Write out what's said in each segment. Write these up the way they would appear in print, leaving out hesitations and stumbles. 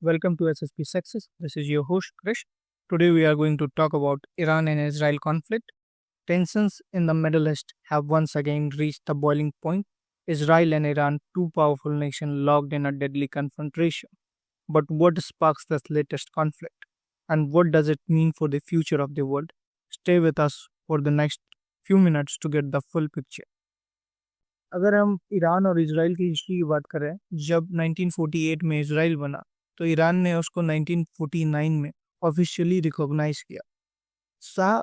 Welcome to SSP Success. This is your host Krish. Today we are going to talk about Iran and Israel conflict. Tensions in the Middle East have once again reached the boiling point. Israel and Iran, two powerful nations locked in a deadly confrontation. But what sparks this latest conflict? And what does it mean for the future of the world? Stay with us for the next few minutes to get the full picture. अगर हम Iran और Israel की history की बात करें, जब 1948 में Israel बना तो ईरान ने उसको 1949 में ऑफिशियली रिकॉग्नाइज किया। शाह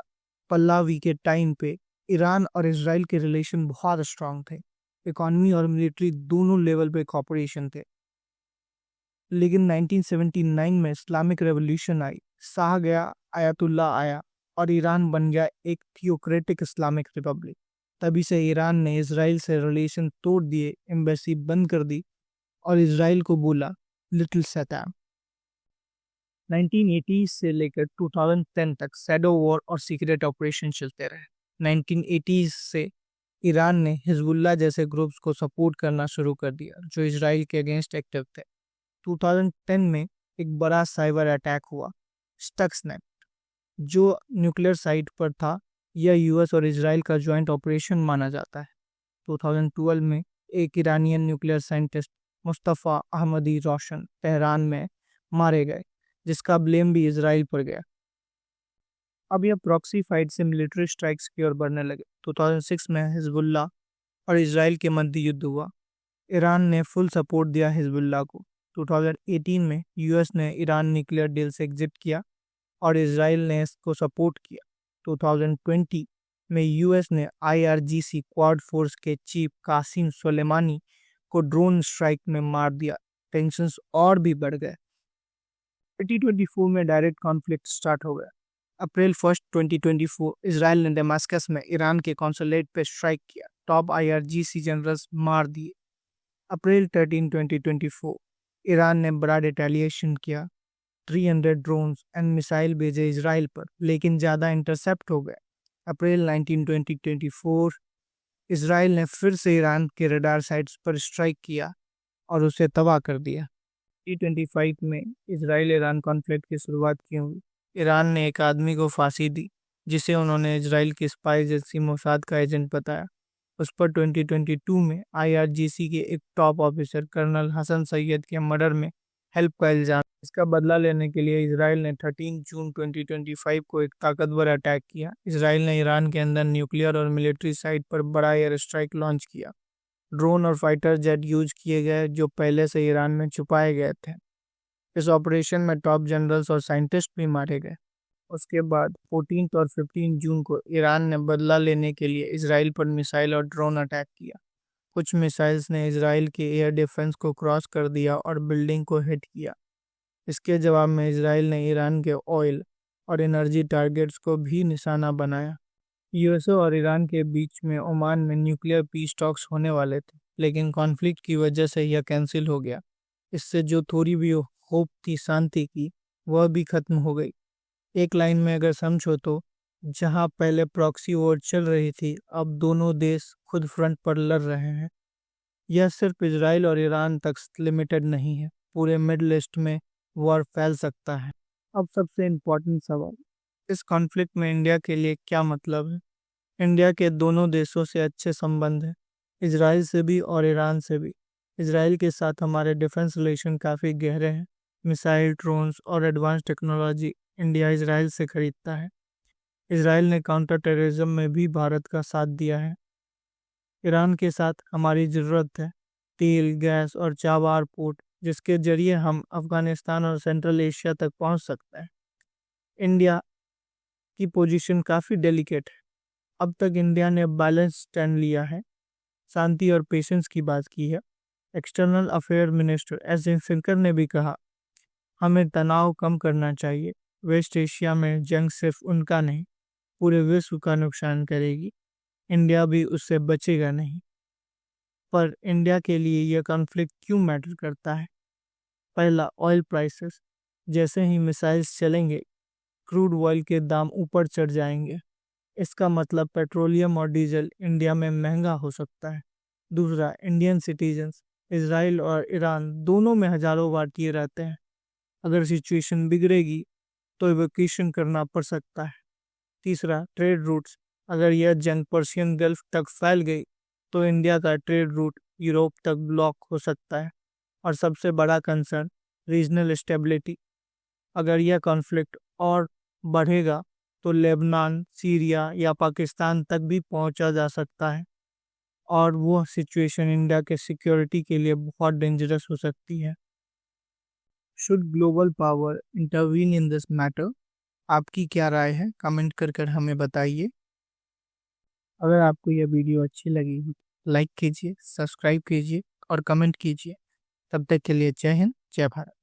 पल्लावी के टाइम पे ईरान और इसराइल के रिलेशन बहुत स्ट्रांग थे। इकोनॉमी और मिलिट्री दोनों लेवल पे कॉपरेशन थे। लेकिन 1979 में इस्लामिक रेवोल्यूशन आई, शाह गया, आयतुल्ला आया और ईरान बन गया एक थियोक्रेटिक इस्लामिक रिपब्लिक। तभी से ईरान ने इसराइल से रिलेशन तोड़ दिए, एम्बेसी बंद कर दी और इसराइल को बोला लिटिल सैतान। 1980 से लेकर 2010 तक शैडो वॉर और सीक्रेट ऑपरेशन चलते रहे। 1980 से ईरान ने हिजबुल्लाह जैसे ग्रुप्स को सपोर्ट करना शुरू कर दिया जो इसराइल के अगेंस्ट एक्टिव थे। 2010 में एक बड़ा साइबर अटैक हुआ, स्टक्सनेट, जो न्यूक्लियर साइट पर था। यह यूएस और इसराइल का जॉइंट ऑपरेशन माना जाता है। 2012 में एक Iranian nuclear scientist Mustafa Ahmadi Roshan Tehran में मारे गए, जिसका ब्लेम भी इसराइल पर गया। अब यह प्रॉक्सी फाइट से मिलिट्री स्ट्राइक्स की ओर बढ़ने लगे। 2006 में हिजबुल्लाह और इसराइल के मध्य युद्ध हुआ। ईरान ने फुल सपोर्ट दिया हिजबुल्लाह को। 2018 में यूएस ने ईरान न्यूक्लियर डील से एग्जिट किया और इसराइल ने इसको सपोर्ट किया। 2020 में यूएस ने आईआरजीसी क्वाड फोर्स के चीफ कासिम सुलेमानी को ड्रोन स्ट्राइक में मार दिया। टेंशंस और भी बढ़ गए। 2024 में डायरेक्ट कॉन्फ्लिक्ट स्टार्ट हो गया। अप्रैल 1, 2024 इसराइल ने दमास्कस में ईरान के कॉन्सुलेट पे स्ट्राइक किया। टॉप आईआरजीसी जनरल्स मार दिए। अप्रैल 13, 2024 ईरान ने बड़ा रिटेलिएशन किया। 300 ड्रोन्स एंड मिसाइल भेजे इसराइल पर, लेकिन ज़्यादा इंटरसेप्ट हो गए। अप्रैल 19, 2024 इसराइल ने फिर से ईरान के रडार साइट्स पर स्ट्राइक किया और उसे तबाह कर दिया। 2025 में इसराइल ईरान कॉन्फ्लिक्ट की शुरुआत क्यों हुई? ईरान ने एक आदमी को फांसी दी जिसे उन्होंने इसराइल की स्पाई एजेंसी मोसाद का एजेंट बताया। उस पर 2022 में आईआरजीसी के एक top officer colonel Hassan Sayyad के मर्डर में हेल्प का इल्जाम। इसका बदला लेने के लिए इसराइल ने 13 जून 2025 को एक ताकतवर अटैक किया। इसराइल ने ईरान के अंदर न्यूक्लियर और मिलिट्री साइट पर बड़ा एयर स्ट्राइक लॉन्च किया। ड्रोन और फाइटर जेट यूज किए गए जो पहले से ईरान में छुपाए गए थे। इस ऑपरेशन में टॉप जनरल्स और साइंटिस्ट भी मारे गए। उसके बाद 14 और 15 जून को ईरान ने बदला लेने के लिए इसराइल पर मिसाइल और ड्रोन अटैक किया। कुछ मिसाइल्स ने इसराइल के एयर डिफेंस को क्रॉस कर दिया और बिल्डिंग को हिट किया। इसके जवाब में इसराइल ने ईरान के ऑयल और एनर्जी टारगेट्स को भी निशाना बनाया। यूएसए और ईरान के बीच में ओमान में न्यूक्लियर पीस टॉक्स होने वाले थे, लेकिन कॉन्फ्लिक्ट की वजह से यह कैंसिल हो गया। इससे जो थोड़ी भी होप थी शांति की, वह भी खत्म हो गई। एक लाइन में अगर समझो तो जहां पहले प्रॉक्सी वॉर चल रही थी, अब दोनों देश खुद फ्रंट पर लड़ रहे हैं। यह सिर्फ इसराइल और ईरान तक लिमिटेड नहीं है, पूरे मिडल ईस्ट में वॉर फैल सकता है। अब सबसे इम्पोर्टेंट सवाल, इस कॉन्फ्लिक्ट में इंडिया के लिए क्या मतलब है? इंडिया के दोनों देशों से अच्छे संबंध हैं, इसराइल से भी और ईरान से भी। इसराइल के साथ हमारे डिफेंस रिलेशन काफ़ी गहरे हैं। मिसाइल, ड्रोन्स और एडवांस टेक्नोलॉजी इंडिया इसराइल से खरीदता है। इसराइल ने काउंटर टेररिज्म में भी भारत का साथ दिया है। ईरान के साथ हमारी ज़रूरत है तेल, गैस और चाबार पोर्ट, जिसके जरिए हम अफगानिस्तान और सेंट्रल एशिया तक पहुंच सकते हैं। इंडिया की पोजीशन काफ़ी डेलिकेट है। अब तक इंडिया ने बैलेंस स्टैंड लिया है, शांति और पेशेंस की बात की है। External affair minister S Jaishankar ने भी कहा हमें तनाव कम करना चाहिए। वेस्ट एशिया में जंग सिर्फ उनका नहीं, पूरे विश्व का नुकसान करेगी। इंडिया भी उससे बचेगा नहीं। पर इंडिया के लिए यह कॉन्फ्लिक्ट क्यों मैटर करता है? पहला, ऑयल प्राइसेस। जैसे ही मिसाइल्स चलेंगे, क्रूड ऑयल के दाम ऊपर चढ़ जाएंगे। इसका मतलब पेट्रोलियम और डीजल इंडिया में महंगा हो सकता है। दूसरा, इंडियन सिटीजन्स। इसराइल और ईरान दोनों में हजारों भारतीय रहते हैं। अगर सिचुएशन बिगड़ेगी तो इवैक्यूएशन करना पड़ सकता है। तीसरा, ट्रेड रूट्स। अगर यह जंग पर्शियन गल्फ तक फैल गई तो इंडिया का ट्रेड रूट यूरोप तक ब्लॉक हो सकता है। और सबसे बड़ा कंसर्न, रीजनल स्टेबिलिटी। अगर यह कॉन्फ्लिक्ट और बढ़ेगा तो लेबनान, सीरिया या पाकिस्तान तक भी पहुंचा जा सकता है और वो सिचुएशन इंडिया के सिक्योरिटी के लिए बहुत डेंजरस हो सकती है। Should global power intervene in this matter? आपकी क्या राय है? कमेंट कर हमें बताइए। अगर आपको यह वीडियो अच्छी लगी हो लाइक कीजिए, सब्सक्राइब कीजिए और कमेंट कीजिए। तब तक के लिए जय हिंद, जय भारत।